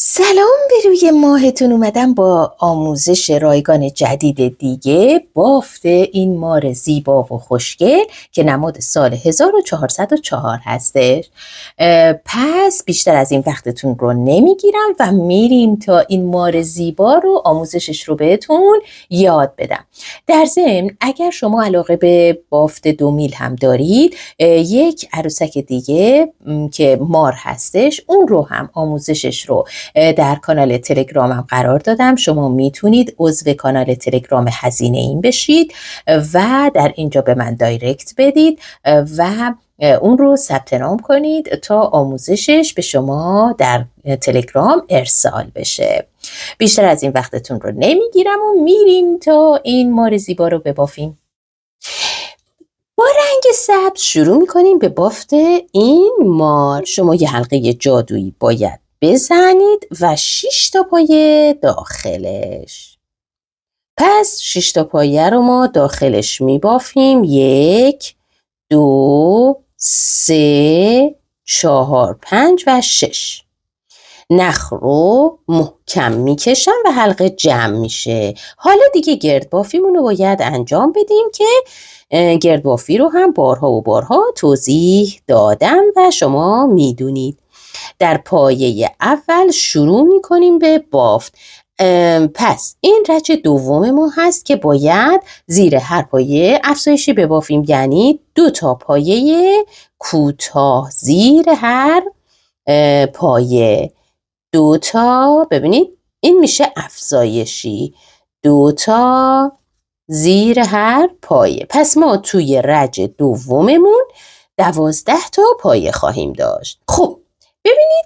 سلام به روی ماهتون. اومدم با آموزش رایگان جدید دیگه، بافت این مار زیبا و خوشگل که نماد سال 1404 هستش. پس بیشتر از این وقتتون رو نمیگیرم و میریم تا این مار زیبا رو آموزشش رو بهتون یاد بدم. در ضمن اگر شما علاقه به بافت 2 میل هم دارید، یک عروسک دیگه که مار هستش اون رو هم آموزشش رو در کانال تلگرامم قرار دادم. شما میتونید عضو کانال تلگرام هزینه این بشید و در اینجا به من دایرکت بدید و اون رو ثبت نام کنید تا آموزشش به شما در تلگرام ارسال بشه. بیشتر از این وقتتون رو نمیگیرم و میریم تا این مار زیبا رو ببافیم. با رنگ سبز شروع میکنیم به بافت این مار. شما یه حلقه جادویی باید بزنید و 6 تا پایه داخلش. پس 6 تا پایه رو ما داخلش میبافیم. 1 2 3 4 5 و 6. نخ رو محکم میکشم و حلقه جمع میشه. حالا دیگه گردبافیمون رو باید انجام بدیم که گردبافی رو هم بارها و بارها توضیح دادم و شما میدونید. در پایه اول شروع میکنیم به بافت. پس این رج دوم ما هست که باید زیر هر پایه افزایشی ببافیم، یعنی 2 تا پایه کوتاه زیر هر پایه. 2 تا، ببینید این میشه افزایشی، 2 تا زیر هر پایه. پس ما توی رج دوممون 12 تا پایه خواهیم داشت. خب ببینید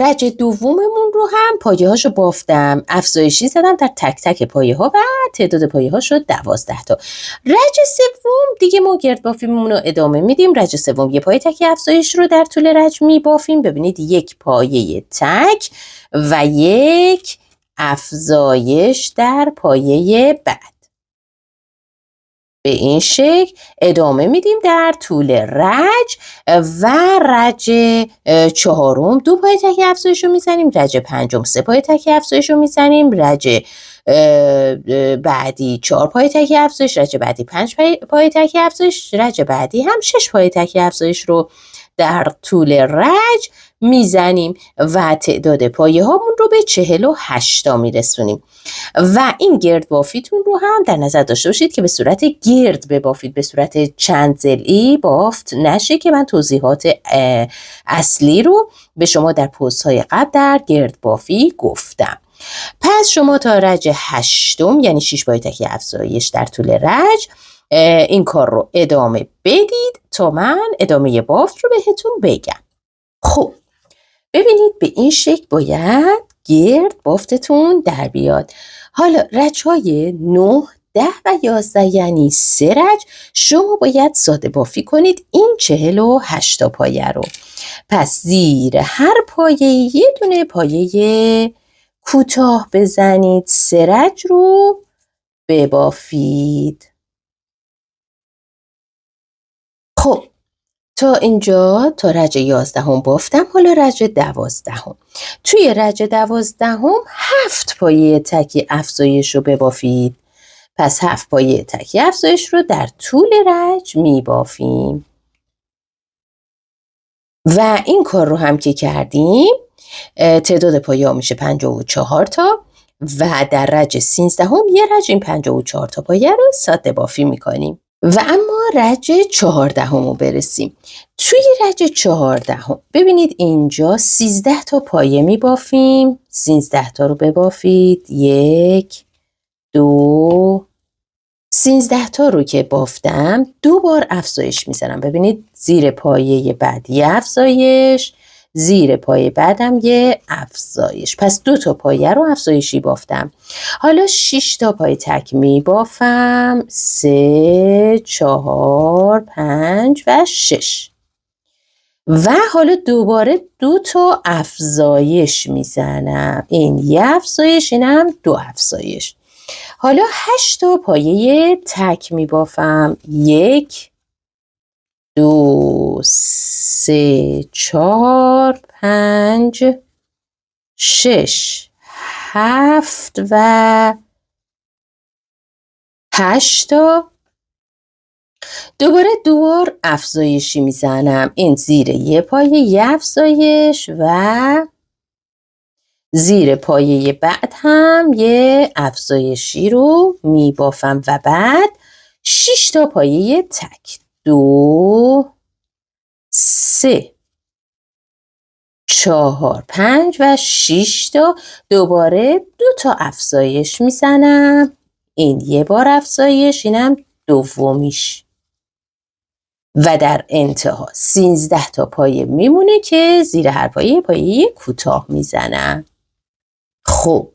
رج دوممون رو هم پایه هاشو بافتم، افزایشی زدم در تک تک پایه ها و تعداد پایه ها شد 12 تا. رج سوم دیگه ما گردبافیمون رو ادامه میدیم. رج سوم یه پایه تک افزایش رو در طول رج میبافیم. ببینید یک پایه تک و یک افزایش در پایه بعد. به این شکل ادامه میدیم در طول رج و رج چهارم 2 پایه تک افزایش رو میزنیم. رج پنجم 3 پایه تک افزایش رو میزنیم. رج بعدی 4 پایه تک افزایش، رج بعدی 5 پایه تک افزایش، رج بعدی هم 6 پایه تک افزایش رو در طول رج میزنیم و تعداد پایه هامون رو به 48 تا میرسونیم. و این گرد بافیتون رو هم در نظر داشته باشید که به صورت گرد ببافید، به صورت چند ضلعی بافت نشه که من توضیحات اصلی رو به شما در پست های قبل در گرد بافی گفتم. پس شما تا رج 8 یعنی 6 پایه تک افزایش در طول رج این کار رو ادامه بدید تا من ادامه بافت رو بهتون بگم. خب ببینید به این شکل باید گرد بافتتون در بیاد. حالا رج‌های 9 10 و 11 یعنی 3 رج شما باید ساده بافی کنید این 48 تا پایه رو. پس زیر هر پایه یه دونه پایه کوتاه بزنید، 3 رج رو ببافید. خب تا اینجا تا رج 11 بافتم. حالا رج 12. توی رج 12 7 پایه تک افزایش رو ببافید. پس 7 پایه تک افزایش رو در طول رج میبافیم. و این کار رو هم که کردیم تعداد پایه ها میشه 54 تا و در رج 13 یه رج این 54 تا پایه رو ساده بافی میکنیم. و اما رج 14 رو برسیم. توی رج 14 ببینید اینجا 13 تا پایه می بافیم. 13 تا رو ببافید. 1 2 13 تا رو که بافتم 2 بار افزایش میزنم. ببینید زیر پایه بعد یه افزایش، زیر پایه بعدم یه افزایش. پس 2 تا پایه رو افزایشی بافتم. حالا 6 تا پایه تک می بافم. 3 4 5 و 6. و حالا دوباره 2 تا افزایش میزنم. این یه افزایش، اینم 2 افزایش. حالا 8 تا پایه تک می بافم. 1 2 3 4 5 6 7 و 8 تا. دوباره دوبار افزایشی میزنم. این زیر یه پایه یه افزایش و زیر پایه بعد هم یه افزایشی رو میبافم و بعد 6 تا پایه تک. 2 3 4 5 و 6 تا. دوباره 2 تا افزایش میزنم. این یه بار افزایش، اینم دومیش. و در انتها 13 تا پایه میمونه که زیر هر پایه کوتاه میزنم. خب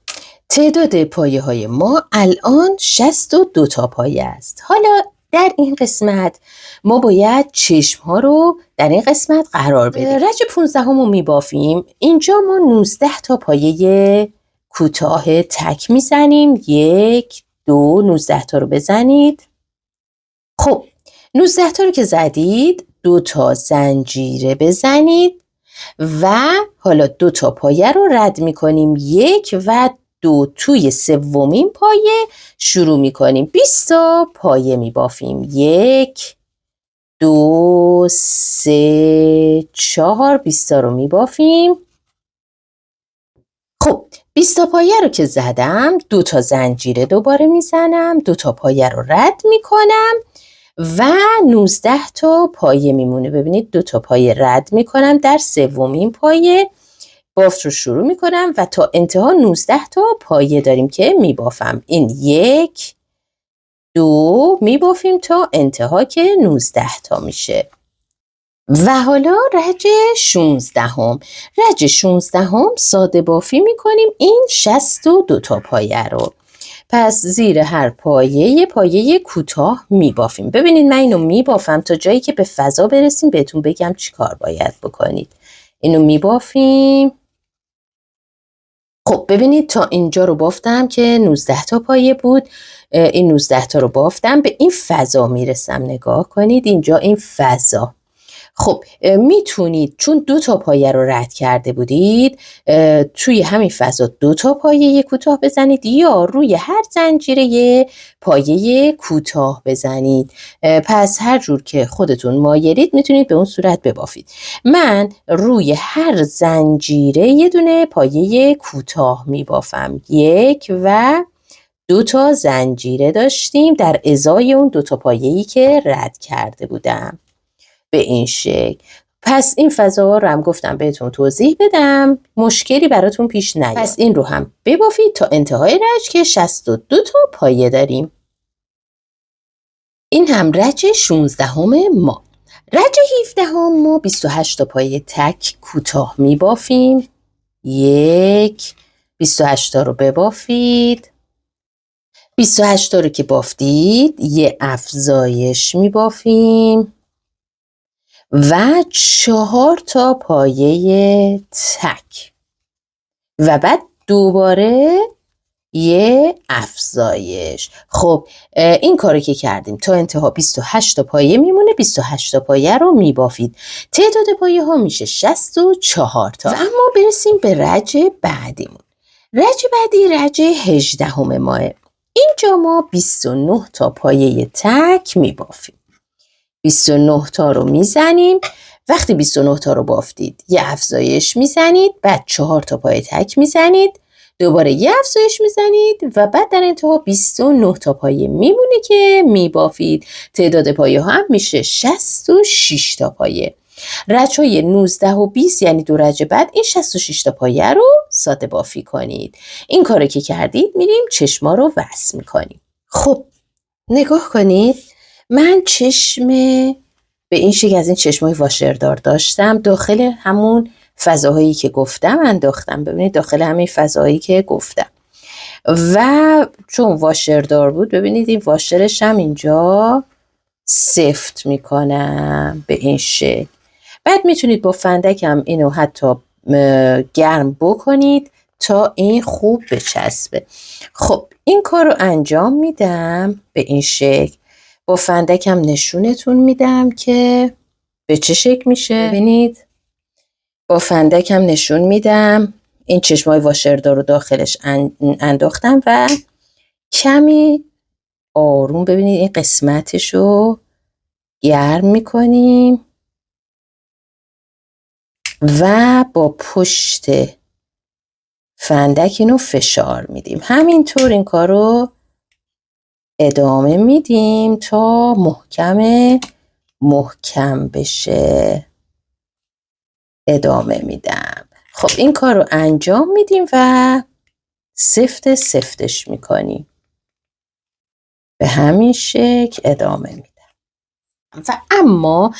تعداد پایه های ما الان 62 تا پایه است. حالا در این قسمت ما باید چشم ها رو در این قسمت قرار بدیم. رج 15 رو میبافیم. اینجا ما 19 تا پایه کوتاه تک میزنیم. 1 2 19 تا رو بزنید. خب 19 تا رو که زدید 2 تا زنجیره بزنید و حالا 2 تا پایه رو رد میکنیم. 1 و 2 توی سومین پایه شروع میکنیم. 20 تا پایه میبافیم. 1 2 3 4 20 تا رو میبافیم. خب 20 تا پایه رو که زدم 2 تا زنجیره دوباره میزنم. 2 تا پایه رو رد میکنم و 19 تا پایه میمونه. ببینید 2 تا پایه رد میکنم. در سومین پایه بافت رو شروع میکنم و تا انتها 19 تا پایه داریم که میبافم. این 1 2 میبافیم تا انتها که 19 تا میشه. و حالا رج 16 هم. رج 16 هم ساده بافی میکنیم این 62 تا پایه رو. پس زیر هر پایه کوتاه میبافیم. ببینید من اینو میبافم تا جایی که به فضا برسیم بهتون بگم چی کار باید بکنید. اینو میبافیم. خب ببینید تا اینجا رو بافتم که 19 تا پایه بود. این 19 تا رو بافتم، به این فضا میرسم. نگاه کنید اینجا این فضا. خب میتونید چون 2 تا پایه رو رد کرده بودید توی همین فضا 2 تا پایه کوتاه بزنید یا روی هر زنجیره پایه کوتاه بزنید. پس هر جور که خودتون مایلید میتونید به اون صورت ببافید. من روی هر زنجیره یه دونه پایه کوتاه میبافم. 1 و 2 تا زنجیره داشتیم در ازای اون 2 تا پایه‌ای که رد کرده بودم. به این شکل. پس این فضا رو هم گفتم بهتون توضیح بدم مشکلی براتون پیش نیاد. پس این رو هم ببافید تا انتهای رج که 62 تا پایه داریم. این هم رج 16 ما. رج 17 ما 28 تا پایه تک کوتاه می بافیم. 1 28 تا رو ببافید. 28 تا رو که بافتید یه افزایش می بافیم و 4 تا پایه تک و بعد دوباره یه افزایش. خب این کارو که کردیم تا انتها 28 تا پایه میمونه. 28 تا پایه رو میبافید. تعداد پایه ها میشه 64 تا. و اما برسیم به رج بعدیمون. رج بعدی رج 18 ماه. اینجا ما 29 تا پایه تک میبافیم. 29 تا رو میزنیم. وقتی 29 تا رو بافتید یه افزایش میزنید، بعد 4 تا پایه تک میزنید، دوباره یه افزایش میزنید و بعد در انتها 29 تا پایه میمونه که میبافید. تعداد پایه ها هم میشه 66 تا پایه. رج های 19 و 20 یعنی دو رج بعد این 66 تا پایه رو ساده بافی کنید. این کارو که کردید میریم چشما رو وصل میکنیم. خب نگاه کنید من چشم به این شکل از این چشمای واشردار داشتم. داخل همون فضاهایی که گفتم انداختم. ببینید داخل همین فضاهایی که گفتم و چون واشردار بود ببینید این واشرش هم اینجا سفت میکنم به این شکل. بعد میتونید با فندکم اینو حتی گرم بکنید تا این خوب بچسبه. خب این کار رو انجام میدم به این شکل. با فندکم نشونتون میدم که به چه شکل میشه. ببینید با فندکم نشون میدم این چشمای واشردار رو داخلش انداختم و کمی آروم ببینید این قسمتش رو گرم میکنیم و با پشت فندک اینو فشار میدیم. همینطور این کار رو ادامه میدیم تا محکم بشه. ادامه میدم. خب این کار رو انجام میدیم و سفتش میکنیم. به همین شکل ادامه میدم. و اما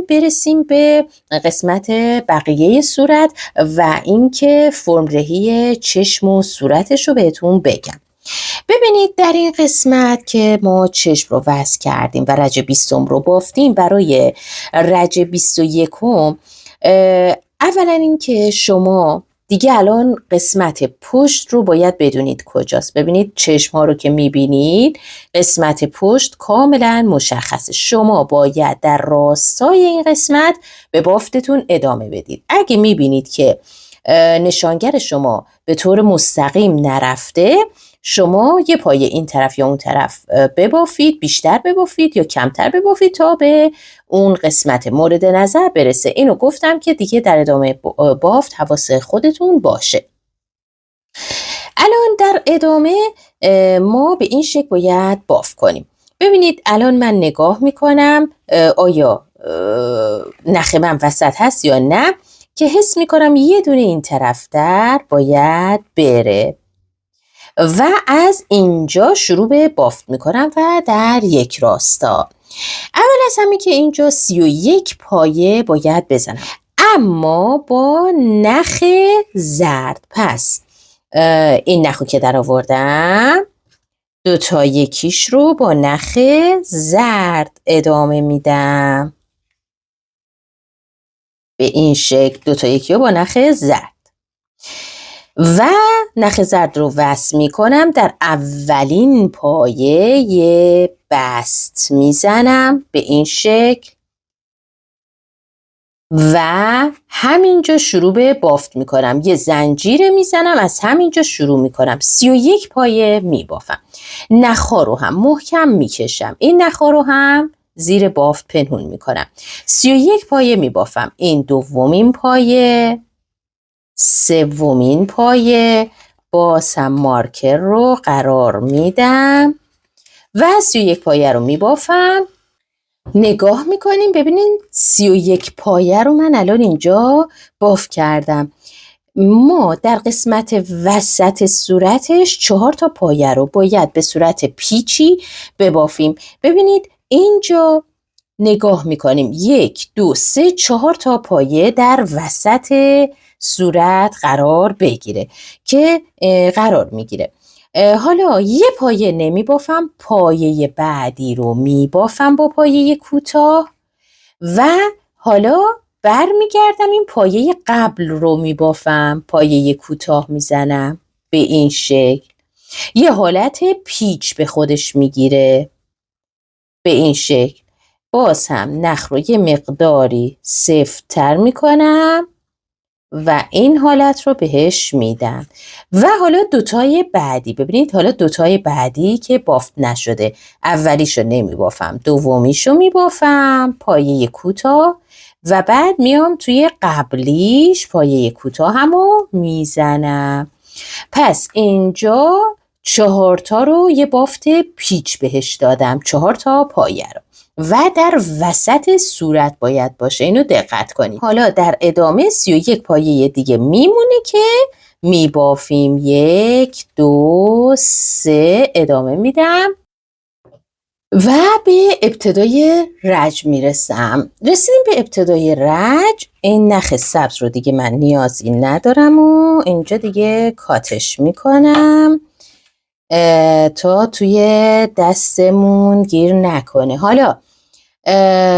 برسیم به قسمت بقیه صورت و اینکه فرم‌دهی چشم و صورتش رو بهتون بگم. ببینید در این قسمت که ما چشم رو وصل کردیم و رج 20 رو بافتیم، برای رج 21 اولا اینکه شما دیگه الان قسمت پشت رو باید بدونید کجاست. ببینید چشم ها رو که میبینید قسمت پشت کاملا مشخصه. شما باید در راستای این قسمت به بافتتون ادامه بدید. اگه میبینید که نشانگر شما به طور مستقیم نرفته، شما یه پایه این طرف یا اون طرف ببافید، بیشتر ببافید یا کمتر ببافید تا به اون قسمت مورد نظر برسه. اینو گفتم که دیگه در ادامه بافت حواس خودتون باشه. الان در ادامه ما به این شکل باید بافت کنیم. ببینید الان من نگاه میکنم آیا نخ من وسط هست یا نه، که حس میکنم یه دونه این طرف در باید بره و از اینجا شروع به بافت میکنم و در یک راستا. اول از همه که اینجا 31 پایه باید بزنم، اما با نخ زرد. پس این نخو که در آوردم 2 تا یکیش رو با نخ زرد ادامه میدم. به این شکل 2 تا یکی رو با نخ زرد و نخ زرد رو وصل می کنم. در اولین پایه یه بست میزنم به این شکل و همینجا شروع به بافت می کنم. یه زنجیر میزنم، از همینجا شروع می کنم. 31 پایه می بافم. نخا رو هم محکم می کشم. این نخا رو هم زیر بافت پنهون می کنم. 31 پایه می بافم. این دومین پایه، سومین پایه، باز هم مارکر رو قرار میدم و 31 پایه رو میبافم. نگاه میکنیم ببینین 31 پایه رو من الان اینجا بافت کردم. ما در قسمت وسط صورتش 4 تا پایه رو باید به صورت پیچی ببافیم. ببینید اینجا نگاه میکنیم 1 2 3 4 تا پایه در وسط صورت قرار بگیره که قرار میگیره. حالا یه پایه نمی بافم، پایه بعدی رو می بافم با پایه کوتاه و حالا برمیگردم این پایه قبل رو می بافم، پایه کوتاه میزنم به این شکل. یه حالت پیچ به خودش میگیره به این شکل. باز هم نخ رو یه مقداری سفت‌تر میکنم و این حالت رو بهش میدم. و حالا دوتای بعدی، ببینید حالا دوتای بعدی که بافت نشده، اولیشو نمی بافم، دومیشو می بافم پایه کوتاه و بعد میام توی قبلیش پایه کوتاه همو میزنم. پس اینجا 4 تا رو یه بافت پیچ بهش دادم، 4 تا پایه رو و در وسط صورت باید باشه. اینو دقت کنید. حالا در ادامه 31 پایه دیگه میمونه که میبافیم. 1 2 3 ادامه میدم و به ابتدای رج میرسم. رسیدیم به ابتدای رج. این نخ سبز رو دیگه من نیازی ندارم و اینجا دیگه کاتش میکنم تا توی دستمون گیر نکنه. حالا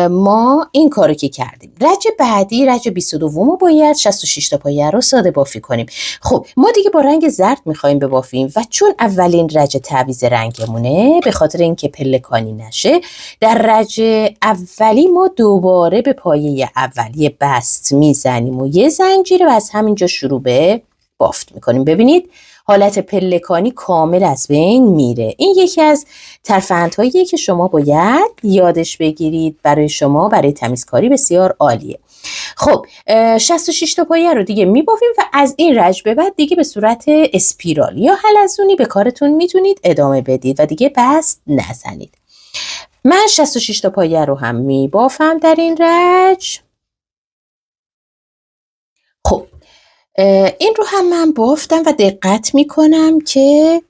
ما این کارو که کردیم، رج بعدی رج 22 رو باید 66 تا پایه رو ساده بافی کنیم. خب ما دیگه با رنگ زرد میخوایم ببافیم و چون اولین رج تعویض رنگمونه، به خاطر اینکه پلکانی نشه، در رج اولی ما دوباره به پایه اولی بست میزنیم و یه زنجیر و از همینجا شروع به بافت میکنیم. ببینید حالت پلکانی کامل از بین میره. این یکی از ترفندهاییه که شما باید یادش بگیرید. برای شما برای تمیزکاری بسیار عالیه. خب 66 تا پایه رو دیگه میبافیم و از این رج به بعد دیگه به صورت اسپیرال یا حلزونی به کارتون میتونید ادامه بدید و دیگه بست نزنید. من 66 تا پایه رو هم میبافم در این رج. خب این رو هم من بافتم و دقت میکنم که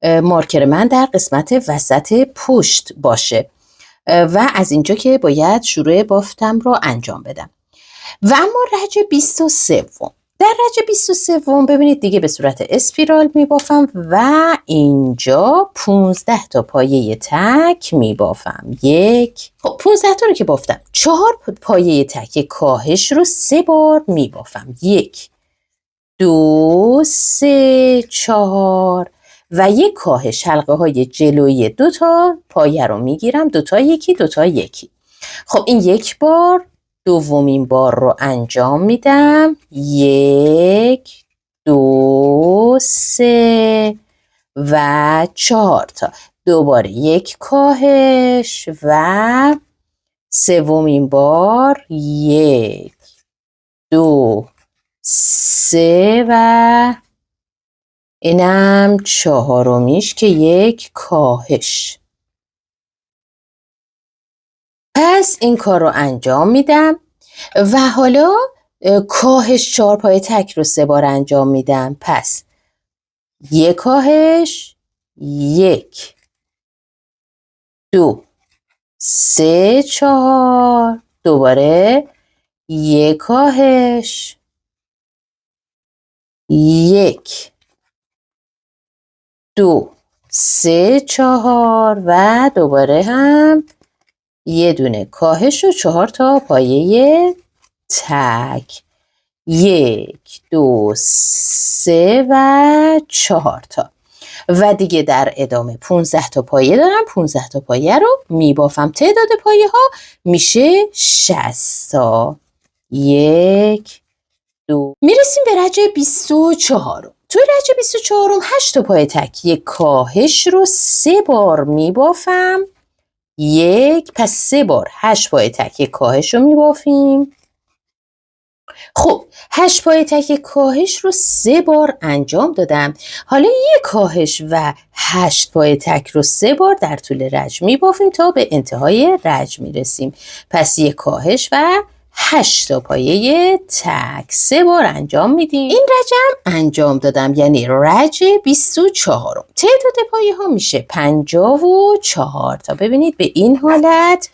مارکر من در قسمت وسط پشت باشه و از اینجا که باید شروع بافتم رو انجام بدم. و اما رج 23 در رج 23 ببینید دیگه به صورت اسپیرال میبافم و اینجا 15 تا پایه تک میبافم. خب 15 تا رو که بافتم 4 پایه تک کاهش رو 3 بار میبافم. 1 2 3 4 و یک کاهش حلقه های جلویی 2 تا پایه رو میگیرم. 2 تا یکی 2 تا یکی. خب این یک بار. دومین بار رو انجام میدم. 1 2 3 و 4 تا. دوباره یک کاهش و سومین بار 1 2 3 و اینم چهارمیش که یک کاهش. پس این کار رو انجام میدم و حالا کاهش 4 پایه تک رو 3 بار انجام میدم. پس یک کاهش 1 2 3 4 دوباره یک کاهش 1 2 3 4 و دوباره هم یه دونه کاهش و 4 تا پایه تک. 1 2 3 و 4 تا و دیگه در ادامه 15 تا پایه دارم. 15 تا پایه رو میبافم. تعداد پایه ها میشه 60 تا. 1 2 میرسیم به رج 24. توی رج 24 8 تا پایه تک یک کاهش رو 3 بار میبافم. پس 3 بار 8 پایه تک یک کاهش رو میبافیم. خب 8 پایه تک کاهش رو 3 بار انجام دادم. حالا یک کاهش و 8 پایه تک رو 3 بار در طول رج میبافیم تا به انتهای رج میرسیم. پس یک کاهش و 8 تا پایه تک 3 بار انجام میدیم. این رجم انجام دادم، یعنی رج 24. تعداد پایه ها میشه 54 تا. ببینید به این حالت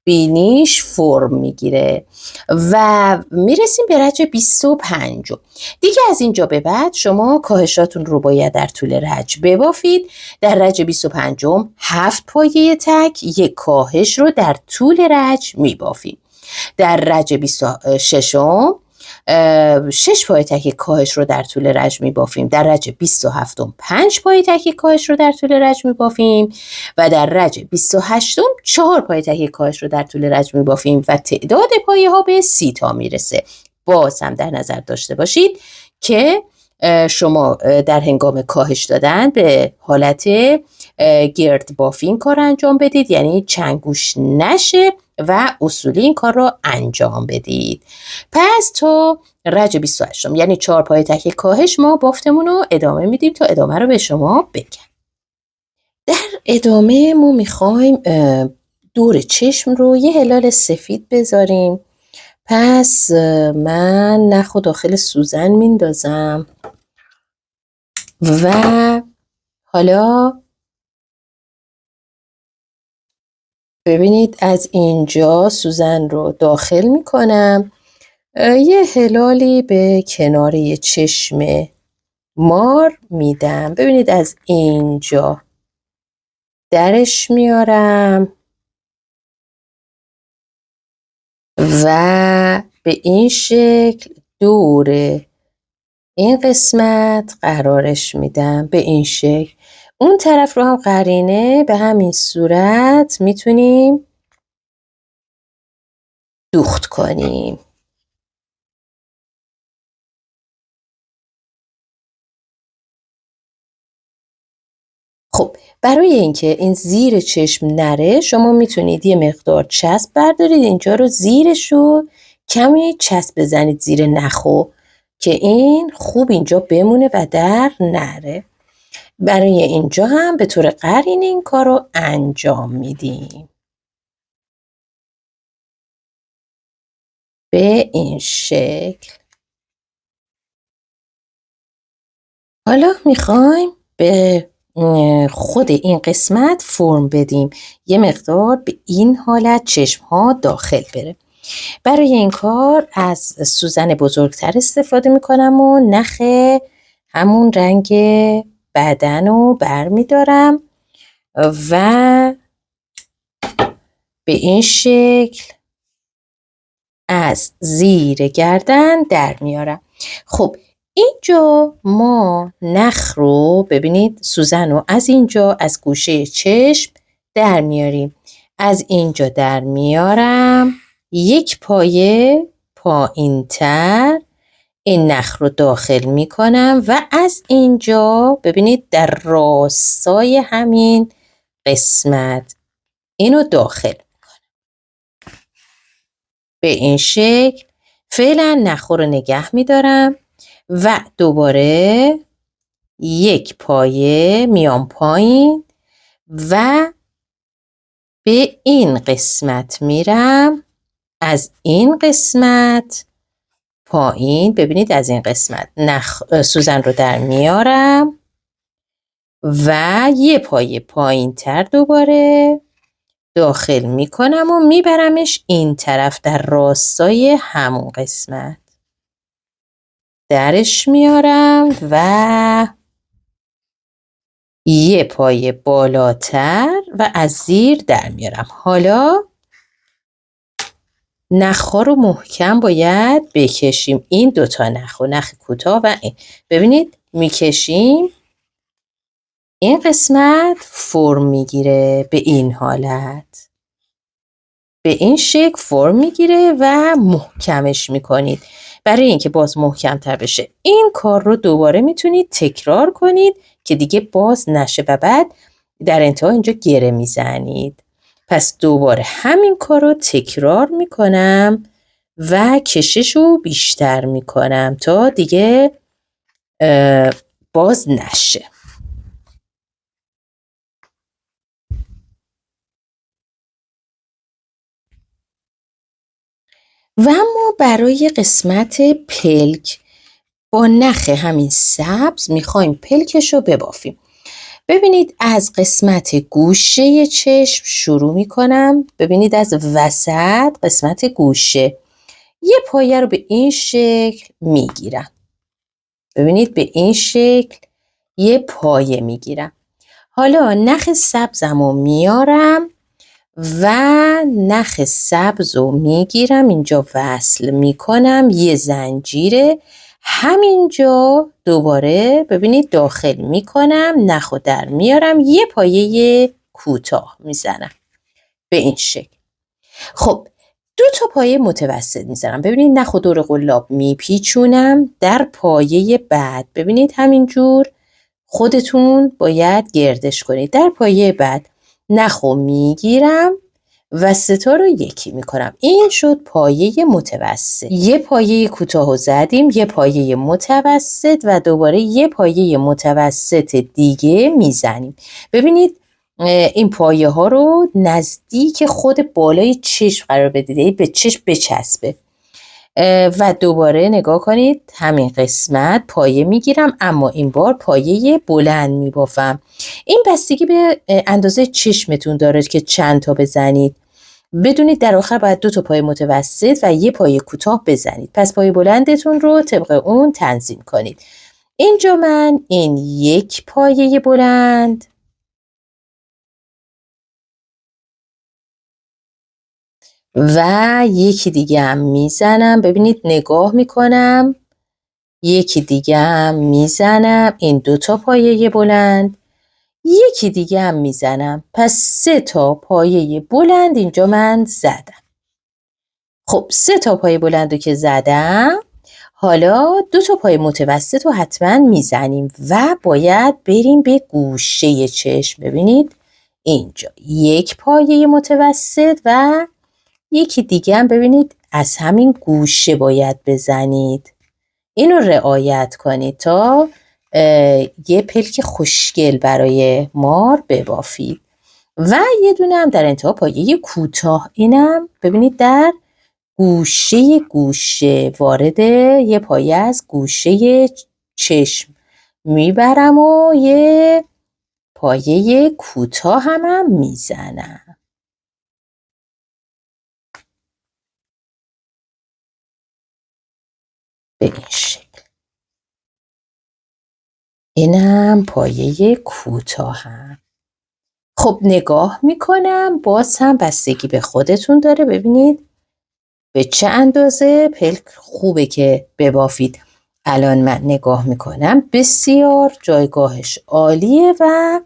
بینیش فرم میگیره و میرسیم به رج 25. دیگه از اینجا به بعد شما کاهشاتون رو باید در طول رج ببافید. در رج 25 7 پایه تک یک کاهش رو در طول رج میبافیم. در رج 26 6 پایه تک کاهش رو در طول رج میبافیم. در رج 27 5 پایه تک کاهش رو در طول رج میبافیم و در رج 28 4 پایه تک کاهش رو در طول رج میبافیم و تعداد پایه ها به 30 تا میرسه. باز هم در نظر داشته باشید که شما در هنگام کاهش دادن به حالت گرد بافی این کار انجام بدید، یعنی چنگوش نشه و اصولی این کار رو انجام بدید. پس تا رج 28 یعنی 4 پایه تک کاهش ما بافتمون رو ادامه میدیم تا ادامه رو به شما بگم. در ادامه ما میخوایم دور چشم رو یه هلال سفید بذاریم. پس من نخ و داخل سوزن میندازم و حالا ببینید از اینجا سوزن رو داخل میکنم. یه هلالی به کناره چشم مار میدم. ببینید از اینجا درش میارم و به این شکل دور این قسمت قرارش میدم. به این شکل. اون طرف رو هم قرینه به همین صورت میتونیم دوخت کنیم. خب برای اینکه این زیر چشم نره شما میتونید یه مقدار چسب بردارید اینجا رو زیرش رو کمی چسب بزنید زیر نخو که این خوب اینجا بمونه و در نره. برای اینجا هم به طور قرینه این کار رو انجام میدیم. به این شکل. حالا میخوایم به خود این قسمت فرم بدیم. یه مقدار به این حالت چشم ها داخل بره. برای این کار از سوزن بزرگتر استفاده میکنم و نخ همون رنگ بدن رو برمیدارم و به این شکل از زیر گردن در میارم. خب اینجا ما نخ رو ببینید سوزن رو از اینجا از گوشه چشم در میاریم. از اینجا در میارم یک پایه پایین تر این نخ رو داخل میکنم و از اینجا ببینید در راستای همین قسمت اینو داخل میکنم. به این شکل فعلا نخ رو نگه میدارم و دوباره یک پایه میام پایین و به این قسمت میرم. از این قسمت پایین ببینید از این قسمت سوزن رو در میارم و یه پایه پایین تر دوباره داخل میکنم و میبرمش این طرف در راستای همون قسمت درش میارم و یه پایه بالاتر و از زیر در میارم. حالا نخ‌ها رو محکم باید بکشیم. این دوتا نخ و نخ کوتاه و این ببینید میکشیم این قسمت فرم میگیره به این حالت. به این شکل فرم میگیره و محکمش میکنید. برای اینکه باز محکم تر بشه این کار رو دوباره میتونید تکرار کنید که دیگه باز نشه و بعد در انتها اینجا گره میزنید. پس دوباره همین کار رو تکرار میکنم و کشش رو بیشتر میکنم تا دیگه باز نشه. و اما برای قسمت پلک با نخ همین سبز میخوایم پلکش رو ببافیم. ببینید از قسمت گوشه چشم شروع میکنم. ببینید از وسط قسمت گوشه یه پایه رو به این شکل میگیرم. ببینید به این شکل یه پایه میگیرم. حالا نخ سبزم رو میارم و نخ سبز رو میگیرم اینجا وصل میکنم یه زنجیره همینجا دوباره ببینید داخل میکنم نخ رو در میارم یه پایه کوتاه میزنم به این شکل. خب دو تا پایه متوسط میزنم. ببینید نخ و دور قلاب میپیچونم در پایه بعد. ببینید همینجور خودتون باید گردش کنید. در پایه بعد نخ رو میگیرم و ستا رو یکی میکنم. این شد پایه متوسط. یه پایه کوتاه زدیم یه پایه متوسط و دوباره یه پایه متوسط دیگه میزنیم. ببینید این پایه ها رو نزدیک خود بالای چشم قرار بدید به چشم بچسبه و دوباره نگاه کنید همین قسمت پایه میگیرم اما این بار پایه بلند میبافم. این بستگی به اندازه چشمتون داره که چند تا بزنید. بدونید در آخر باید دو تا پایه متوسط و یه پایه کوتاه بزنید. پس پایه بلندتون رو طبق اون تنظیم کنید. اینجا من این یک پایه بلند و یکی دیگه هم میزنم. ببینید نگاه میکنم یکی دیگه هم میزنم این دو تا پایه بلند یکی دیگه هم میزنم. پس سه تا پایه بلند اینجا من زدم. خب سه تا پایه بلند رو که زدم حالا 2 تا پای متوسط رو حتما میزنیم و باید بریم به گوشه چشم. ببینید اینجا 1 پایه متوسط و یکی دیگه هم ببینید از همین گوشه باید بزنید. اینو رعایت کنید تا یه پلک خوشگل برای مار ببافید. و یه دونه هم در انتها پایه کوتاه، اینم ببینید در گوشه وارد یه پایه از گوشه چشم میبرم و یه پایه کوتاه هم میزنم به این شکل. اینم پایه کوتاهم. خب نگاه میکنم، باز هم بستگی به خودتون داره. ببینید به چه اندازه پلک خوبه که ببافید. الان من نگاه میکنم بسیار جایگاهش عالیه و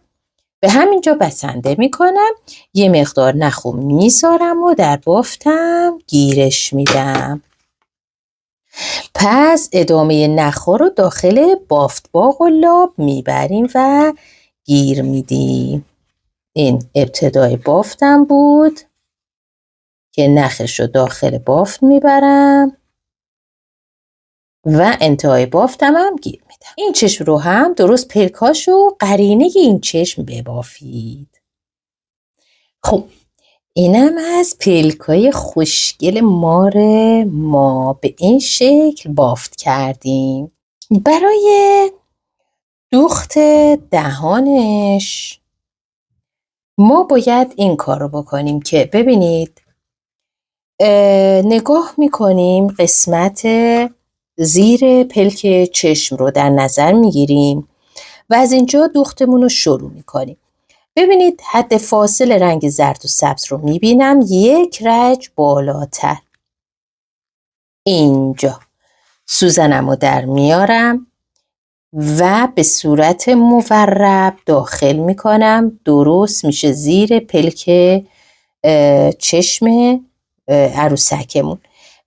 به همینجا بسنده میکنم. یه مقدار نخو میذارم و در بافتم گیرش میدم. پس ادامه نخو رو داخل بافت با قلاب میبریم و گیر میدیم. این ابتدای بافتم بود که نخش رو داخل بافت میبرم و انتهای بافتم هم گیر میدم. این چشم رو هم درست پلکاشو قرینه این چشم ببافید. خب اینم از پلکای خوشگل مار ما به این شکل بافت کردیم. برای دوخت دهانش ما باید این کار رو بکنیم که ببینید نگاه میکنیم قسمت زیر پلک چشم رو در نظر میگیریم و از اینجا دوختمون رو شروع میکنیم. ببینید حد فاصل رنگ زرد و سبز رو میبینم 1 رج بالاتر. اینجا سوزنم رو در میارم و به صورت مورب داخل میکنم. درست میشه زیر پلک چشم عروسکمون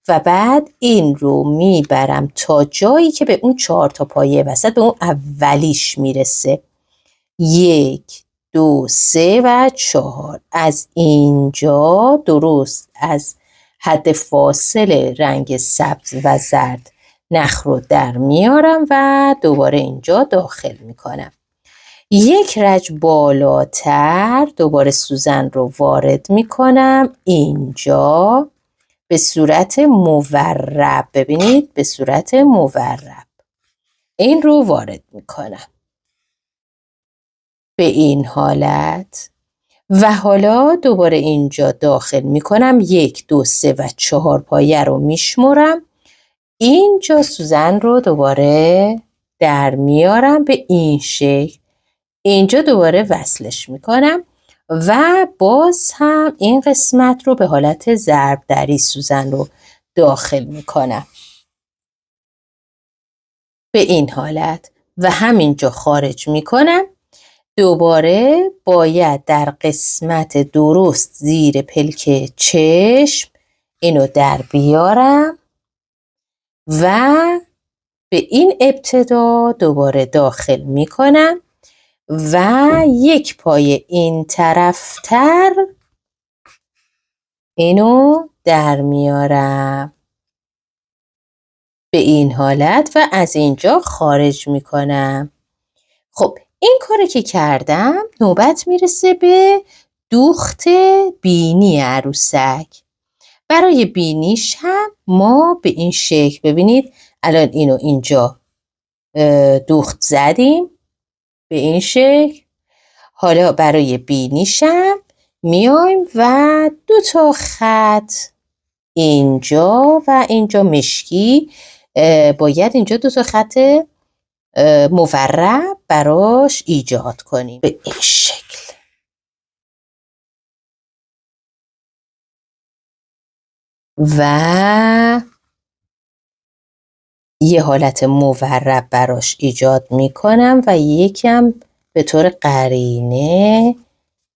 و بعد این رو میبرم تا جایی که به اون 4 تا پایه وسط به اون اولیش میرسه. 1 2 3 و 4. از اینجا درست از حد فاصل رنگ سبز و زرد نخ رو در میارم و دوباره اینجا داخل میکنم. 1 رج بالاتر دوباره سوزن رو وارد میکنم اینجا به صورت مورب. ببینید به صورت مورب این رو وارد میکنم به این حالت و حالا دوباره اینجا داخل میکنم. 1 2 3 و 4 پایه رو میشمرم. اینجا سوزن رو دوباره در میارم به این شکل. اینجا دوباره وصلش میکنم و باز هم این قسمت رو به حالت ضرب دری سوزن رو داخل میکنم به این حالت و همینجا خارج میکنم. دوباره باید در قسمت درست زیر پلک چشم اینو در بیارم و به این ابتدا دوباره داخل میکنم و 1 پایه این طرفتر اینو در میارم به این حالت و از اینجا خارج میکنم. خب این کاری که کردم نوبت میرسه به دوخت بینی عروسک. برای بینیش هم ما به این شکل ببینید الان اینو اینجا دوخت زدیم به این شکل. حالا برای بینیشم میایم و 2 تا خط اینجا و اینجا مشکی باید اینجا 2 تا خط مورب براش ایجاد کنیم به این شکل و یه حالت مورب براش ایجاد میکنم و یکم به طور قرینه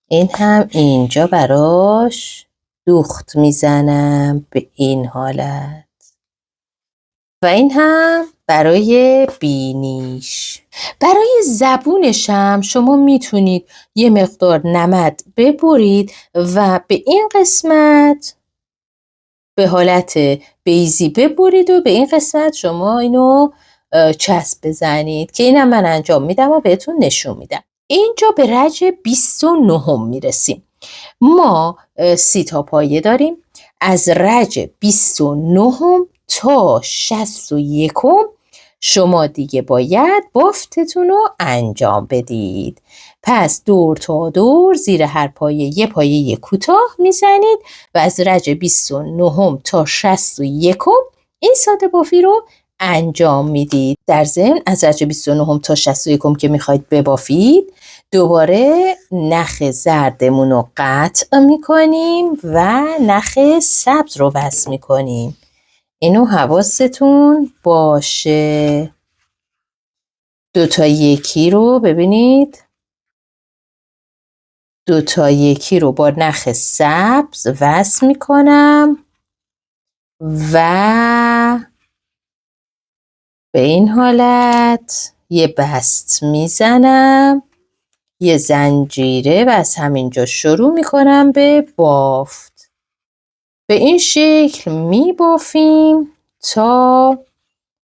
این هم اینجا براش دوخت میزنم به این حالت و این هم برای بینیش. برای زبونش هم شما میتونید یه مقدار نمد ببرید و به این قسمت به حالت بیضی ببرید و به این قسمت شما اینو چسب بزنید که اینم من انجام میدم و بهتون نشون میدم. اینجا به رج 29 میرسیم. ما 30 تا پایه داریم. از رج 29 تا 61 شما دیگه باید بافتتون رو انجام بدید. پس دور تا دور زیر هر پایه یه پایه کوتاه میزنید و از رج 29 تا 61 این ساده بافی رو انجام میدید. در ضمن از رج 29 تا 61 که میخواید ببافید دوباره نخ زردمون رو قطع میکنیم و نخ سبز رو وصل میکنیم. اینو حواستون باشه. 2 تا 1 رو ببینید، 2 تا 1 رو با نخ سبز وصل میکنم و به این حالت یه بست میزنم، یه زنجیره و از همینجا شروع میکنم به بافت. به این شکل میبافیم تا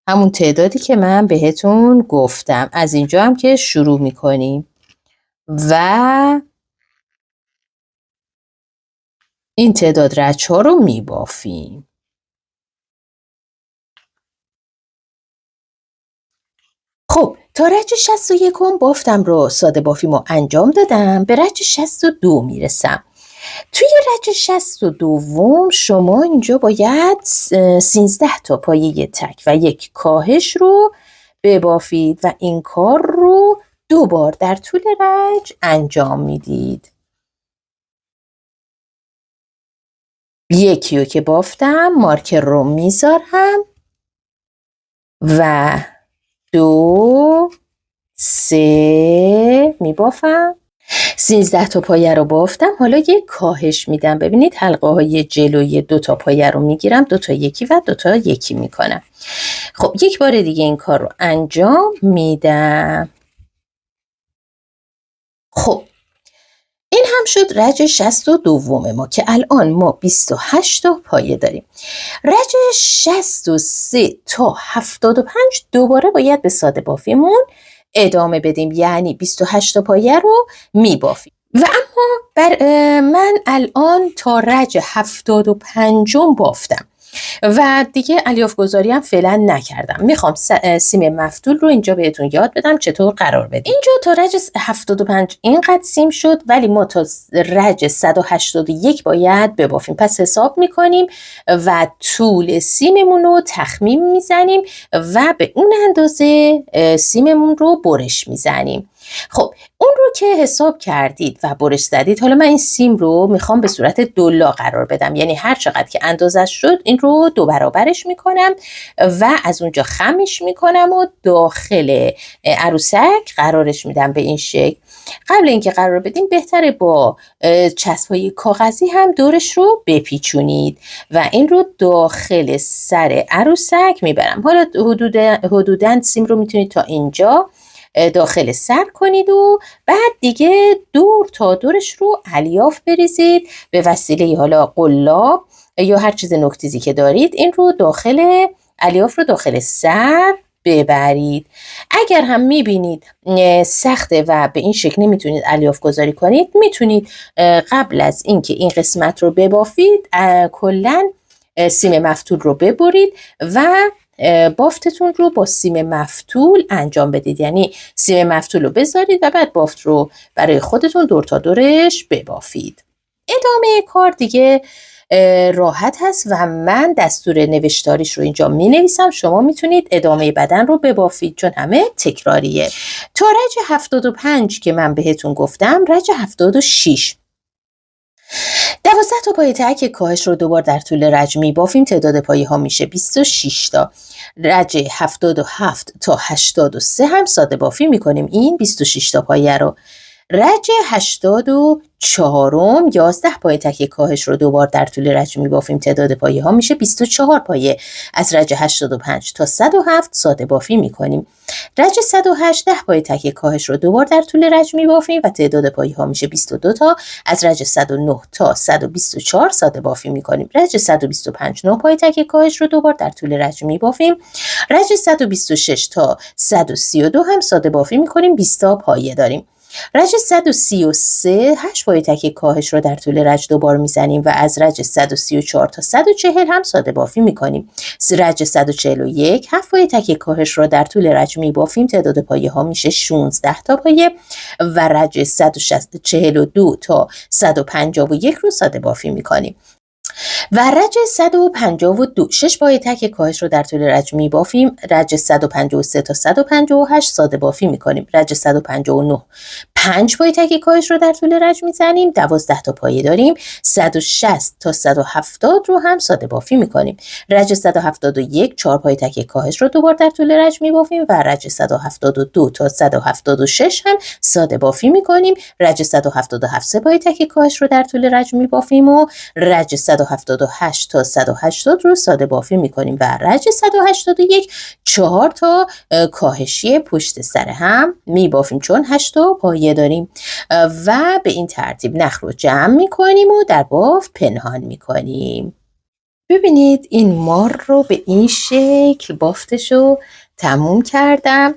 همون تعدادی که من بهتون گفتم. از اینجا هم که شروع میکنیم و این تعداد رچ ها رو میبافیم. خب تا رج 61 بافتم رو ساده بافیمو انجام دادم. به رج 62 میرسم. توی رج 62 شما اینجا باید 13 تا پایه تک و یک کاهش رو ببافید و این کار رو 2 بار در طول رج انجام میدید. یکی رو که بافتم مارکر رو میذارم و 2 3 میبافم. 13 تا پایه رو بافتم. حالا یک کاهش میدم. ببینید حلقه های جلوی 2 تا پایه رو میگیرم، 2 تا 1 و 2 تا 1 میکنم. خب یک بار دیگه این کار رو انجام میدم. خب این هم شد رج 62 ما که الان ما 28 تا پایه داریم. رج 63 تا 75 دوباره باید به ساده بافیمون ادامه بدیم، یعنی 28 تا پایه رو میبافیم. و اما من الان تا رج 75 بافتم و دیگه الیاف گذاری هم فعلا نکردم. میخوام سیم مفتول رو اینجا بهتون یاد بدم چطور قرار بدیم. اینجا تا رج 75 اینقدر سیم شد، ولی ما تا رج 181 باید ببافیم. پس حساب میکنیم و طول سیممون رو تخمین میزنیم و به اون اندازه سیممون رو برش میزنیم. خب اون رو که حساب کردید و برش زدید، حالا من این سیم رو میخوام به صورت دولا قرار بدم، یعنی هر چقدر که اندازش شد این رو 2 برابرش میکنم و از اونجا خمش میکنم و داخل عروسک قرارش میدم به این شکل. قبل اینکه قرار بدیم بهتره با چسبای کاغذی هم دورش رو بپیچونید و این رو داخل سر عروسک میبرم. حالا حدوداً سیم رو میتونید تا اینجا داخل سر کنید و بعد دیگه دور تا دورش رو الیاف بریزید به وسیله حالا قلاب یا هر چیز نوک‌تیزی که دارید. این رو داخل الیاف رو داخل سر ببرید. اگر هم میبینید سخته و به این شکل نمیتونید الیاف گذاری کنید، میتونید قبل از اینکه این قسمت رو ببافید کلاً سیم مفتول رو ببرید و بافتتون رو با سیم مفتول انجام بدید، یعنی سیم مفتول رو بذارید و بعد بافت رو برای خودتون دور تا دورش ببافید. ادامه کار دیگه راحت هست و من دستور نوشتاریش رو اینجا می نویسم. شما میتونید ادامه بدن رو ببافید چون همه تکراریه. تا رج 75 که من بهتون گفتم، رج 76 12 تا پایه تک کاهش رو 2 بار در طول رج می بافیم. تعداد پایه ها میشه 26 تا. رج 77 تا 83 هم ساده بافی میکنیم این 26 تا پایه رو. رج 84 11 پایه تک کاهش رو دوبار در طول رج میبافیم. تعداد پایه ها میشه 24 پایه. از رج 85 تا 107 ساده بافی میکنیم. رج 108 10 پایه تک کاهش رو دوبار در طول رج میبافیم و تعداد پایه ها میشه 22 تا. از رج 109 تا 124 ساده بافی میکنیم. رج 125 9 پایه تک کاهش رو دوبار در طول رج میبافیم. رج 126 تا 132 هم ساده بافی میکنیم. 20 تا پایه داریم. رج 133 8 پایه تک کاهش رو در طول رج دوبار میزنیم و از رج 134 تا 140 هم ساده بافی میکنیم. رج 141 7 پایه تک کاهش رو در طول رج میبافیم. تعداد پایه ها میشه 16 تا پایه و رج 142 تا 151 رو ساده بافی میکنیم. و رج 152 6 پایه تک کاهش رو در طول رج میبافیم. رج 153 تا 158 ساده بافی میکنیم. رج 159 5 پایه تک کاهش رو در طول رج میزنیم. 12 تا پایه داریم. 160 تا 170 رو هم ساده بافی میکنیم. رج 171 4 پایه تک کاهش رو دوبار در طول رج میبافیم و رج 172 تا 176 هم ساده بافی میکنیم. رج 177 3 پایه تک کاهش رو در طول رج میبافیم و رج 178 تا 180 رو ساده بافی میکنیم و رج 181 4 تا کاهشی پشت سر هم میبافیم چون 8 تا پایه داریم و به این ترتیب نخ رو جمع میکنیم و در بافت پنهان میکنیم. ببینید این مار رو به این شکل بافتش رو تموم کردم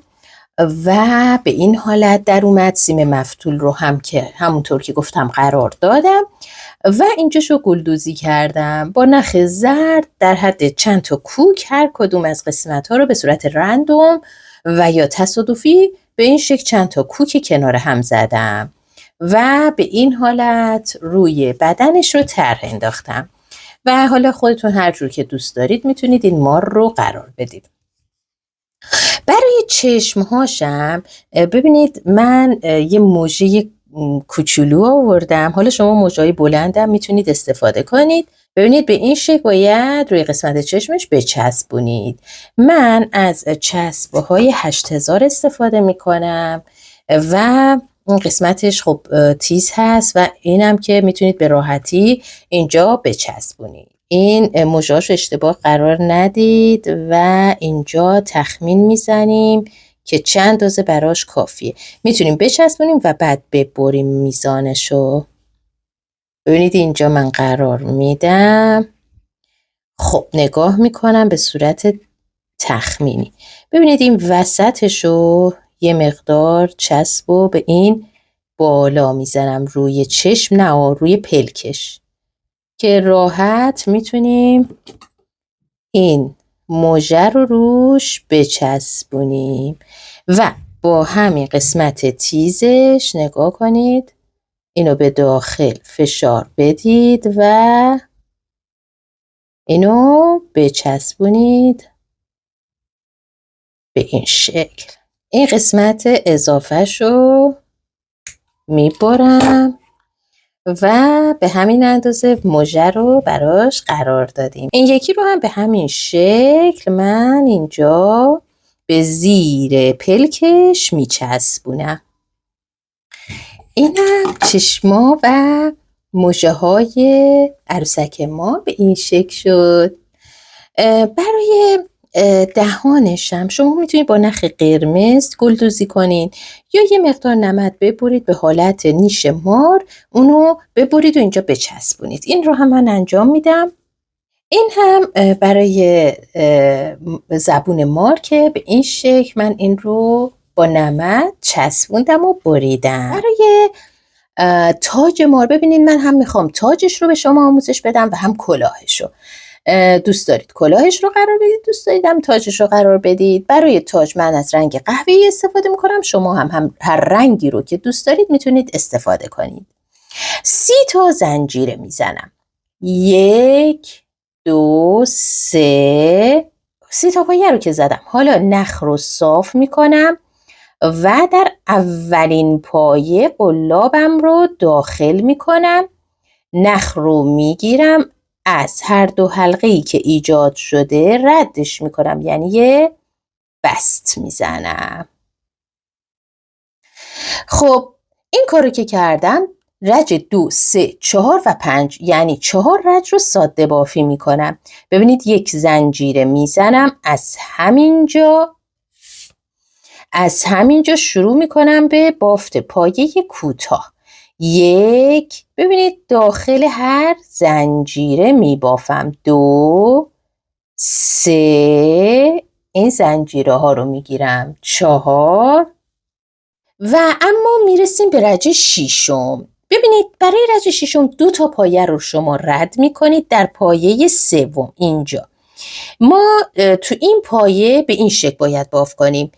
و به این حالت در اومد. سیم مفتول رو هم که همونطور که گفتم قرار دادم و اینجاشو گلدوزی کردم با نخ زرد در حد چند تا کوک. هر کدوم از قسمت ها رو به صورت رندوم و یا تصادفی به این شکل چند تا کوک کنار هم زدم و به این حالت روی بدنش رو طرح انداختم و حالا خودتون هر جور که دوست دارید میتونید این مار رو قرار بدید. برای چشمهاشم ببینید من یه موژه کوچولو آوردم. حالا شما موژه‌های بلندم میتونید استفاده کنید. ببینید به این شکل باید روی قسمت چشمش بچسبونید. من از چسبه های 8000 استفاده میکنم و اون قسمتش خب تیز هست و اینم که میتونید به راحتی اینجا بچسبونید. این موژه‌اش اشتباه قرار ندید و اینجا تخمین میزنیم که چند اندازه براش کافیه. میتونیم بچسبونیم و بعد ببریم میزانشو. ببینید اینجا من قرار میدم. خب نگاه میکنم به صورت تخمینی. ببینید این وسطشو یه مقدار چسب و به این بالا میزنم روی چشم، نه روی پلکش، که راحت میتونیم این موژه رو روش بچسبونیم و با همین قسمت تیزش نگاه کنید اینو به داخل فشار بدید و اینو بچسبونید به این شکل. این قسمت اضافه شو میبرم و به همین اندازه موژه رو براش قرار دادیم. این یکی رو هم به همین شکل من اینجا به زیر پلکش میچسبونم. اینم چشما و موژه های عروسک ما به این شکل شد. برای دهانشم شما میتونید با نخ قرمز گلدوزی کنید یا یه مقدار نمد ببرید به حالت نیش مار، اونو ببرید و اینجا بچسبونید. این رو هم من انجام میدم. این هم برای زبون مار که به این شکل من این رو با نمد چسبوندم و بریدم. برای تاج مار ببینید من هم میخوام تاجش رو به شما آموزش بدم و هم کلاهش رو. دوست دارید کلاهش رو قرار بدید، دوست دارید هم تاجش رو قرار بدید. برای تاج من از رنگ قهوه‌ای استفاده میکنم. شما هم هر رنگی رو که دوست دارید میتونید استفاده کنید. 30 تا زنجیره میزنم. 1 2 3 30 تا پایه رو که زدم. حالا نخ رو صاف میکنم و در اولین پایه قلابم رو داخل میکنم. نخ رو میگیرم، از هر دو حلقه‌ای که ایجاد شده ردش میکنم، یعنی یه بست میزنم. خب این کارو که کردم رج 2 3 4 و 5 یعنی 4 رج رو ساده بافی میکنم. ببینید یک زنجیره میزنم از همینجا شروع میکنم به بافت پایه کوتاه. یک، ببینید داخل هر زنجیره میبافم. 2 3 این زنجیره ها رو میگیرم. 4 و اما میرسیم به رج 6. ببینید برای رج 6 2 تا پایه رو شما رد میکنید در پایه 3 اینجا. ما تو این پایه به این شکل باید باف کنیم.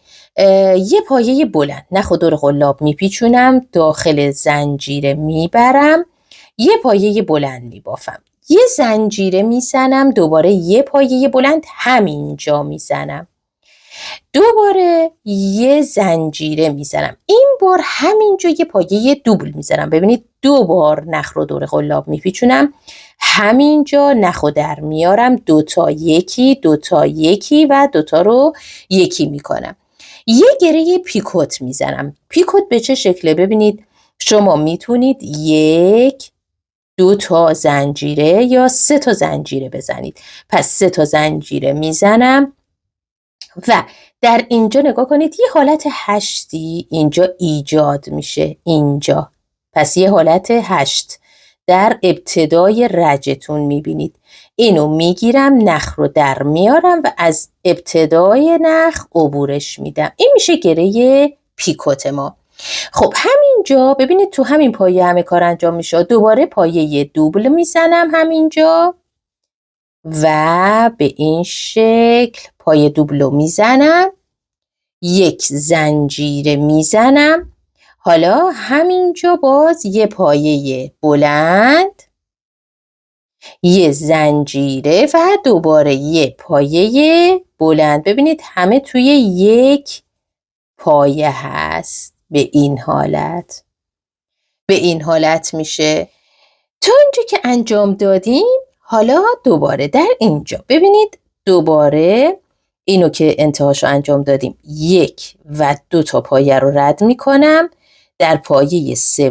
یه پایه بلند نخ و دور قلاب میپیچونم، داخل زنجیره میبرم، یه پایه بلند میبافم، یه زنجیره میزنم، دوباره یه پایه بلند همینجا میزنم، دوباره یه زنجیره میزنم، این بار همینجا یه پایه دوبل میزنم. ببینید 2 بار نخ رو دور قلاب میپیچونم، همینجا نخ رو در میارم، 2 تا یکی 2 تا یکی و 2 تا رو یکی میکنم. یه گره پیکوت میزنم. پیکوت به چه شکله؟ ببینید شما میتونید 1 2 تا زنجیره یا 3 تا زنجیره بزنید. پس 3 تا زنجیره میزنم و در اینجا نگاه کنید یه حالت 8 اینجا ایجاد میشه اینجا. پس یه حالت 8 در ابتدای رجتون میبینید. اینو میگیرم، نخ رو در میارم و از ابتدای نخ عبورش میدم. این میشه گره پیکوت ما. خب همینجا ببینید تو همین پایه همه کار انجام میشه. دوباره پایه دوبل میزنم همینجا و به این شکل پایه دوبلو میزنم، یک زنجیره میزنم. حالا همینجا باز یه پایه بلند، یه زنجیره و دوباره یه پایه بلند. ببینید همه توی یک پایه هست. به این حالت میشه. تا اینجا که انجام دادیم، حالا دوباره در اینجا ببینید دوباره اینو که انتهاشو انجام دادیم 1 و 2 تا پایه رو رد میکنم، در پایه 3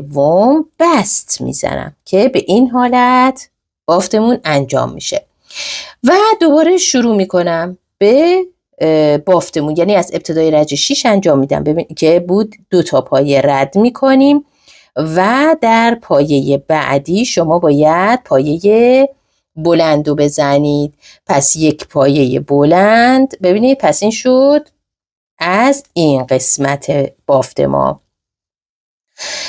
بست میزنم که به این حالت بافتمون انجام میشه و دوباره شروع میکنم به بافتمون، یعنی از ابتدای رج 6 انجام میدم. ببین که بود 2 تا پایه رد میکنیم و در پایه بعدی شما باید پایه بلند رو بزنید. پس یک پایه بلند، ببینید پس این شد از این قسمت بافت ما.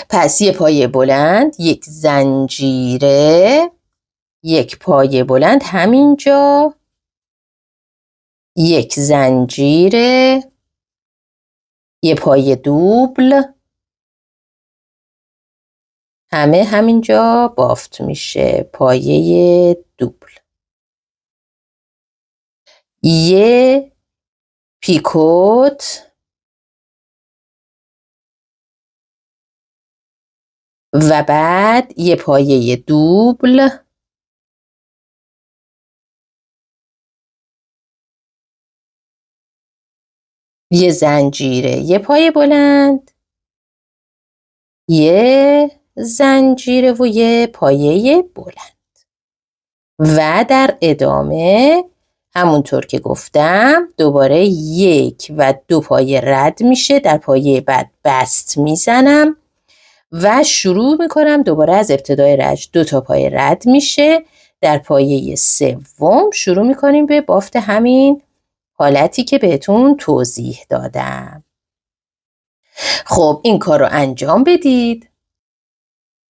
پس یه پایه بلند، یک زنجیره، یک پایه بلند همینجا، یک زنجیره، یه پایه دوبل، همه همینجا بافت میشه. پایه دوبل، یه پیکوت و بعد یه پایه دوبل، یه زنجیره، یه پایه بلند، یه زنجیره و یه پایه بلند و در ادامه همونطور که گفتم دوباره 1 و 2 پایه رد میشه، در پایه بعد بست میزنم و شروع میکنم دوباره از ابتدای رج. 2 تا پایه رد میشه، در پایه 3 شروع میکنیم به بافت همین حالتی که بهتون توضیح دادم. خب این کار رو انجام بدید.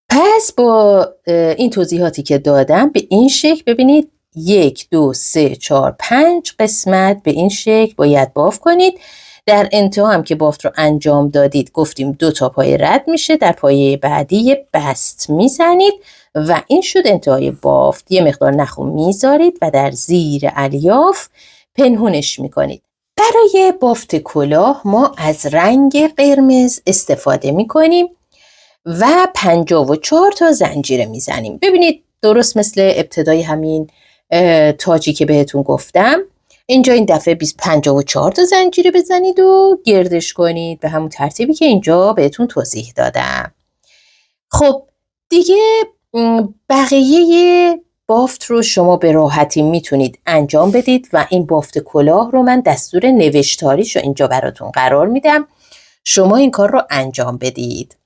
پس با این توضیحاتی که دادم به این شکل ببینید 1 2 3 4 5 قسمت به این شکل باید باف کنید. در انتها هم که بافت رو انجام دادید گفتیم 2 تا پایه رد میشه، در پایه بعدی بست میزنید و این شد انتهای بافت. یه مقدار نخو میذارید و در زیر الیاف پنهونش میکنید. برای بافت کلاه ما از رنگ قرمز استفاده میکنیم و 54 تا زنجیره میزنیم. ببینید درست مثل ابتدای همین تاجی که بهتون گفتم، اینجا این دفعه 54 تا زنجیره بزنید و گردش کنید به همون ترتیبی که اینجا بهتون توضیح دادم. خب دیگه بقیه بافت رو شما به راحتی میتونید انجام بدید و این بافت کلاه رو من دستور نوشتاریش رو اینجا براتون قرار میدم. شما این کار رو انجام بدید.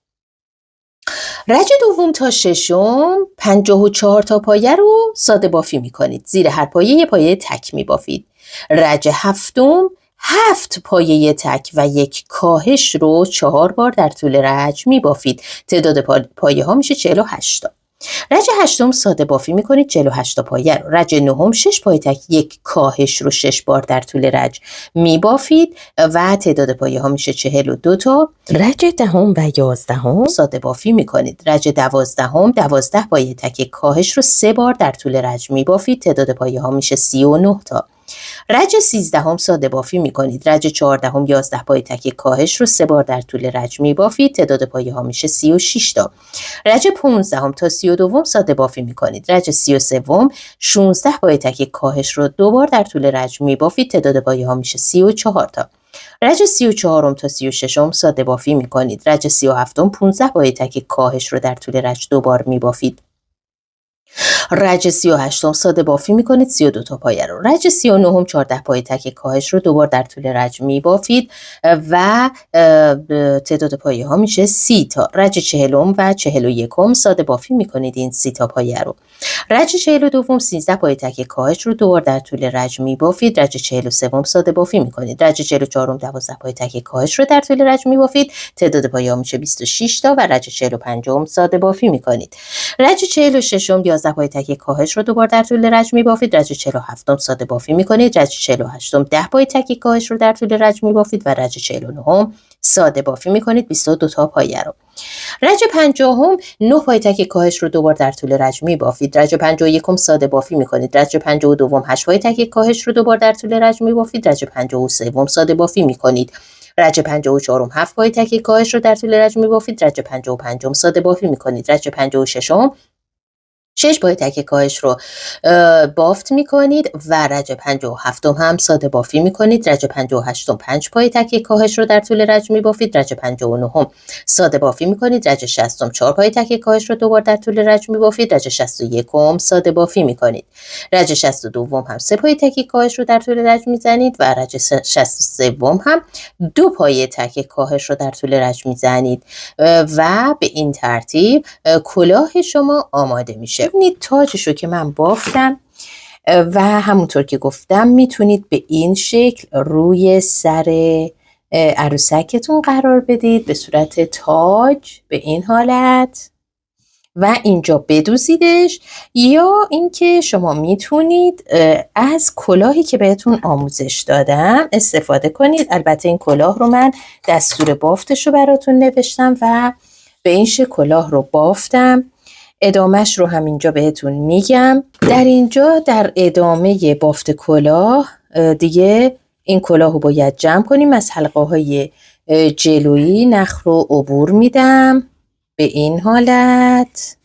رج دوم تا ششم 54 تا پایه رو ساده بافی میکنید. زیر هر پایه یه پایه تک میبافید. رج هفتم 7 پایه تک و یک کاهش رو 4 بار در طول رج میبافید. تعداد پایه ها میشه 48 تا. رج هشتم ساده بافی میکنید 48 تا پایه رو. رج نهم 6 پایه تک یک کاهش رو 6 بار در طول رج میبافید و تعداد پایه ها میشه 42 تا. رج دهم و 11 ساده بافی میکنید. رج 12 12 پایه تک یک کاهش رو 3 بار در طول رج میبافید. تعداد پایه ها میشه 39 تا. رج 13 ساده بافی میکنید. رج 14 11 پایه تک یک کاهش رو 3 بار در طول رج میبافید. تعداد پایه ها میشه 36 تا. رج 15 تا 32 ساده بافی میکنید. رج 33 16 پایه تک یک کاهش رو 2 بار در طول رج میبافید. تعداد پایه ها میشه 34 تا. رج 34 تا 36 ساده بافی میکنید. رج 37 15 پایه تک یک کاهش رو در طول رج 2 بار میبافید. رج 38 ساده بافی میکنید 32 تا پایه رو. رج 39 14 پایه تک کاهش رو 2 بار در طول رج میبافید و تعداد پایه ها میشه 30 تا. رج 40 و 41 ساده بافی میکنید این 30 تا پایه رو. رج 42 13 پایه تک کاهش رو 2 بار در طول رج میبافید. رج 43 ساده بافی میکنید. رج 44 12 پایه تک کاهش رو در طول رج میبافید. تعداد پایه ها میشه 26 تا و رج 45 ساده بافی میکنید. رج 46 11 پایه تک کاهش رو 2 بار در طول رج میبافید. رج 47 ساده بافی میکنید. رج 48 10 پایه تک کاهش رو در طول رج میبافید و رج 49 ساده بافی میکنید 22 تا پایه رو. رج 50 9 پایه تک کاهش رو 2 بار در طول رج میبافید. رج 51 ساده بافی میکنید. رج 52 8 پایه تک کاهش رو 2 بار در طول رج میبافید. رج 53 ساده بافی میکنید. رج 54 7 پایه تک کاهش رو در طول رج میبافید. رج 55 ساده بافی میکنید. رج 56 6 پایه تک کاهش رو بافت میکنید و رج 57 هم ساده بافی میکنید. رج 58 5 پایه تک کاهش رو در طول رج میبافید. رج 59 ساده بافی میکنید. رج 60 4 پایه تک کاهش رو 2 بار در طول رج میبافید. رج 61 ساده بافی میکنید. رج 62 هم 3 پایه تک کاهش رو در طول رج میزنید و رج 63 هم 2 پایه تک کاهش رو در طول رج میزنید و به این ترتیب کلاه شما آماده میشه. ببینید تاجش رو که من بافتم و همونطور که گفتم میتونید به این شکل روی سر عروسکتون قرار بدید به صورت تاج به این حالت و اینجا بدوزیدش، یا اینکه شما میتونید از کلاهی که بهتون آموزش دادم استفاده کنید. البته این کلاه رو من دستور بافتش رو براتون نوشتم و به این شکل کلاه رو بافتم. ادامهش رو هم اینجا بهتون میگم. در اینجا در ادامه بافت کلاه دیگه این کلاه رو باید جمع کنیم. از حلقه های جلویی نخ رو عبور میدم به این حالت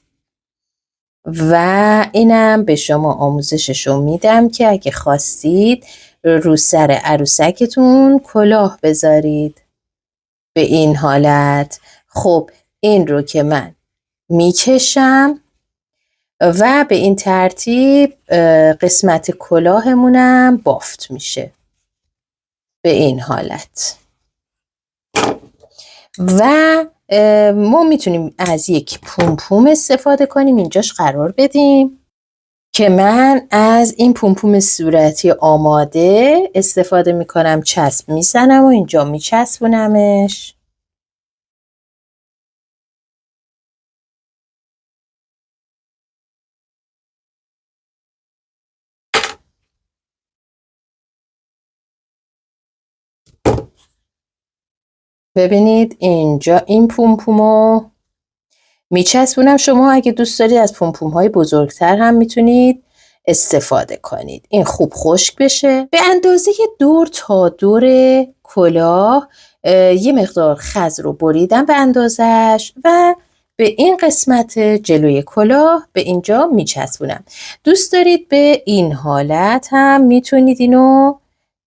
و اینم به شما آموزشش رو میدم که اگه خواستید رو سر عروسکتون کلاه بذارید به این حالت. خب این رو که من میکشم و به این ترتیب قسمت کلاهمونم بافت میشه به این حالت و ما میتونیم از یک پومپوم استفاده کنیم اینجاش قرار بدیم که من از این پومپوم صورتی آماده استفاده میکنم. چسب میزنم و اینجا میچسبونمش. ببینید اینجا این پومپومو میچسبونم. شما اگه دوست دارید از پومپوم های بزرگتر هم میتونید استفاده کنید. این خوب خشک بشه. به اندازه دور تا دور کلاه یه مقدار خز رو بریدم به اندازش و به این قسمت جلوی کلاه به اینجا میچسبونم. دوست دارید به این حالت هم میتونید اینو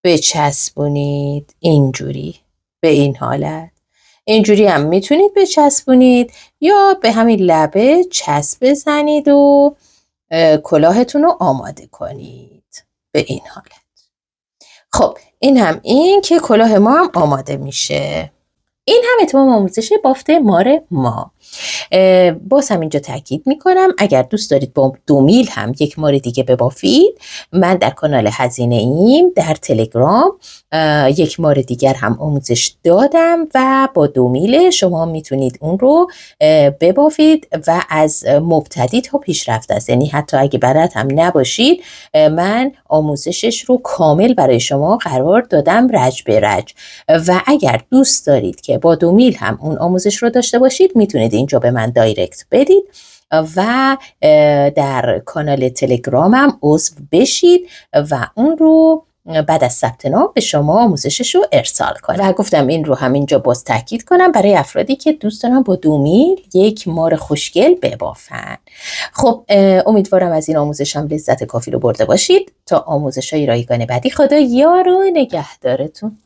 بچسبونید اینجوری به این حالت. اینجوری هم میتونید بچسبونید یا به همین لبه چسب بزنید و کلاهتون رو آماده کنید به این حالت. خب این که کلاه ما هم آماده میشه. این هم اتمام آموزش بافت مار ما. باز هم اینجا تاکید میکنم اگر دوست دارید با 2 میل هم یک مار دیگه ببافید، من در کانال هزینه ایم در تلگرام یک مار دیگر هم آموزش دادم و با 2 میل شما میتونید اون رو ببافید و از مبتدی تا پیشرفته است. یعنی حتی اگه بلد هم نباشید من آموزشش رو کامل برای شما قرار دادم رج به رج. و اگر دوست دارید که با 2 میل هم اون آموزش رو داشته باشید میتونید اینجا به من دایرکت بدید و در کانال تلگرامم عضو بشید و اون رو بعد از ثبت نام به شما آموزشش رو ارسال کنم. و گفتم این رو هم اینجا باز تاکید کنم برای افرادی که دوست دارن با 2 میل یک مار خوشگل ببافن. خب امیدوارم از این آموزشم لذت کافی رو برده باشید. تا آموزش‌های رایگان بعدی، خدا یار و نگهدارتون.